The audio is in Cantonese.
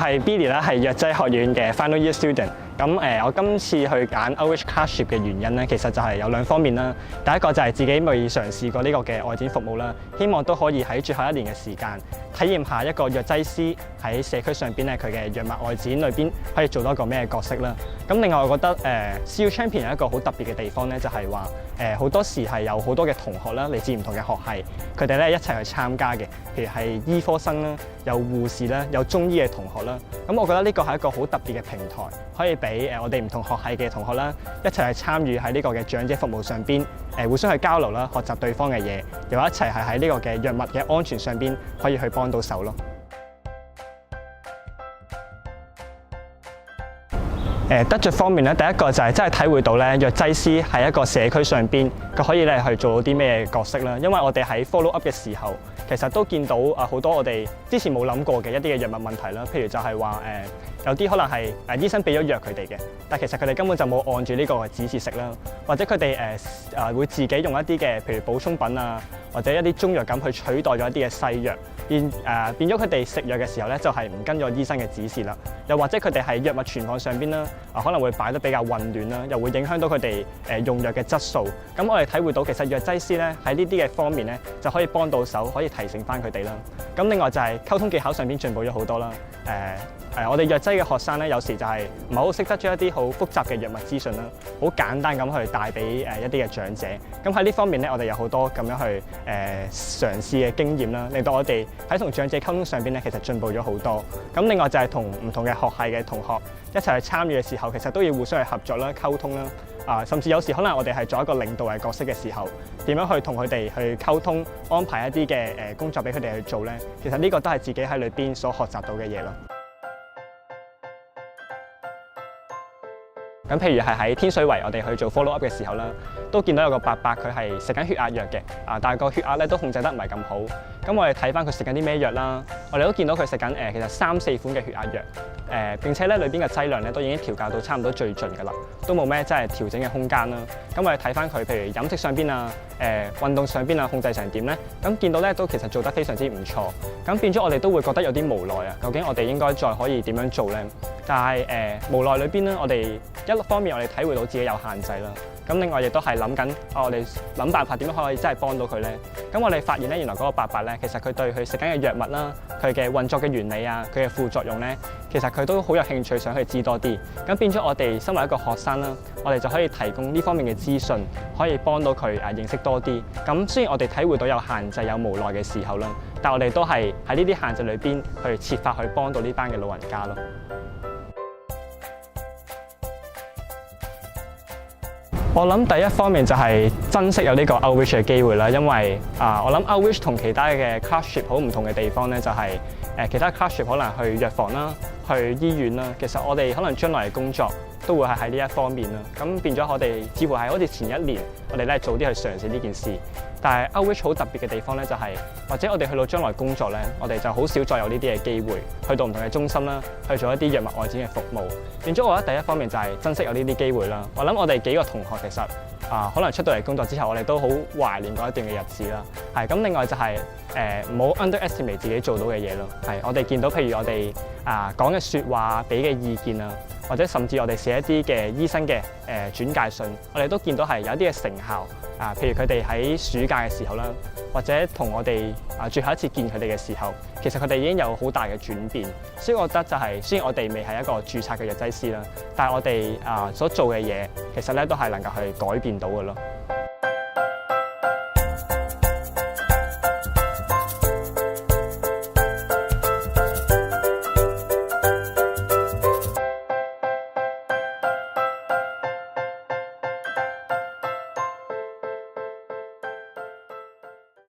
係 Billy 啦，係藥劑學院嘅 Final Year Student。我今次去揀 Outreach Clerkship 嘅原因咧，其實就係有兩方面啦。第一個就係自己未嘗試過呢個嘅外展服務啦，希望都可以喺最後一年嘅時間體驗下一個藥劑師喺社區上邊咧佢嘅藥物外展裏邊可以做到一個咩角色啦。咁另外我覺得CU Champion 有一個好特別嘅地方咧，就係話好多時係有好多嘅同學啦，嚟自唔同嘅學系，佢哋咧一齊去參加嘅，譬如係醫科生啦，有護士啦，有中醫嘅同學啦。咁我覺得呢個係一個好特別嘅平台，可以俾我哋唔同學系嘅同學啦，一齊去參與喺呢個嘅長者服務上邊，互相去交流啦，學習對方嘅嘢，又一齊係喺呢個嘅藥物嘅安全上邊可以去幫到手咯。得着方面咧，第一個就係真係體會到咧，藥劑師喺一個社區上邊，佢可以咧去做到啲咩角色啦。因為我哋喺 follow up 嘅時候，其實都見到好多我哋之前冇諗過嘅一啲嘅藥物問題啦。譬如就係話有啲可能係醫生俾咗藥佢哋嘅，但其實佢哋根本就冇按住呢個指示食啦，或者佢哋會自己用一啲嘅譬如補充品啊，或者一啲中藥咁去取代咗一啲嘅西藥，變咗佢哋食藥嘅時候咧就係唔跟咗醫生嘅指示啦，又或者佢哋喺藥物存放上邊啦，可能會擺得比較混亂啦，又會影響到佢哋用藥嘅質素。咁我哋體會到其實藥劑師咧喺呢啲嘅方面咧就可以幫到手，可以提醒翻佢哋啦。咁另外就係溝通技巧上邊進步咗好多啦。我哋藥劑嘅學生咧，有時就係唔係好識得將一啲好複雜嘅藥物資訊啦，好簡單咁去帶俾一啲嘅長者。咁喺呢方面咧，我哋有好多咁樣去嘗試嘅經驗啦，令到我哋喺同長者溝通上邊咧，其實進步咗好多。咁另外就係同唔同嘅學系嘅同學一齊去參與嘅時候，其實都要互相去合作啦、溝通啦。甚至有時可能我哋係做一個領導嘅角色嘅時候，點樣去同佢哋去溝通，安排一啲嘅工作俾佢哋去做咧？其實呢個都係自己喺裏邊所學習到嘅嘢咯。咁譬如係喺天水圍，我哋去做 follow up 嘅時候啦，都見到有個伯伯佢係食緊血壓藥嘅，但係個血壓咧都控制得唔係咁好。咁我哋睇翻佢食緊啲咩藥啦，我哋都見到佢食緊其實3-4款嘅血壓藥，並且咧裏邊嘅劑量咧都已經調校到差唔多最盡㗎啦，都冇咩真係調整嘅空間啦。咁我哋睇翻佢譬如飲食上邊啊、運動上邊啊控制成點咧，咁見到咧都其實做得非常之唔錯。咁變咗我哋都會覺得有啲無奈啊，究竟我哋應該再可以點樣做咧？但係無奈裏邊咧，我哋一方面我哋體會到自己有限制啦，咁另外亦都係諗緊，我哋諗辦法點樣可以真係幫到佢咧？咁我哋發現咧，原來嗰個伯伯咧，其實佢對佢食緊嘅藥物啦，佢嘅運作嘅原理啊，佢嘅副作用咧，其實佢都好有興趣想去知多啲。咁變咗我哋身為一個學生啦，我哋就可以提供呢方面嘅資訊，可以幫到佢認識多啲。咁雖然我哋體會到有限制、有無奈嘅時候啦，但我哋都係喺呢啲限制裏邊去設法去幫到呢班嘅老人家咯。我諗第一方面就係珍惜有呢個 outreach 嘅機會啦，因為我諗 outreach 同其他嘅 clerkship 好唔同嘅地方咧，就係其他 clerkship 可能去藥房啦、去醫院啦，其實我哋可能將來嘅工作都會係喺呢一方面啦。咁變咗我哋似乎係好似前一年我哋咧早啲去嘗試呢件事。但係 outreach 好特別嘅地方咧，就係或者我哋去到將來工作咧，我哋就好少再有呢啲嘅機會去到唔同嘅中心啦，去做一啲藥物外展嘅服務。變咗我覺得第一方面就係珍惜有呢啲機會啦。我諗我哋幾個同學其實可能出到嚟工作之後，我哋都好懷念嗰一段嘅日子啦。係咁，另外就係唔好 underestimate 自己做到嘅嘢咯。係我哋見到譬如我哋講嘅説話、俾嘅意見啊，或者甚至我哋寫一啲嘅醫生嘅轉介信，我哋都見到係有一啲嘅成效。譬如佢哋喺暑假嘅時候啦，或者同我哋最後一次見佢哋嘅時候，其實佢哋已經有好大嘅轉變。所以我覺得就係雖然我哋未係一個註冊嘅藥劑師啦，但係我哋所做嘅嘢其實咧都係能夠去改變到嘅咯。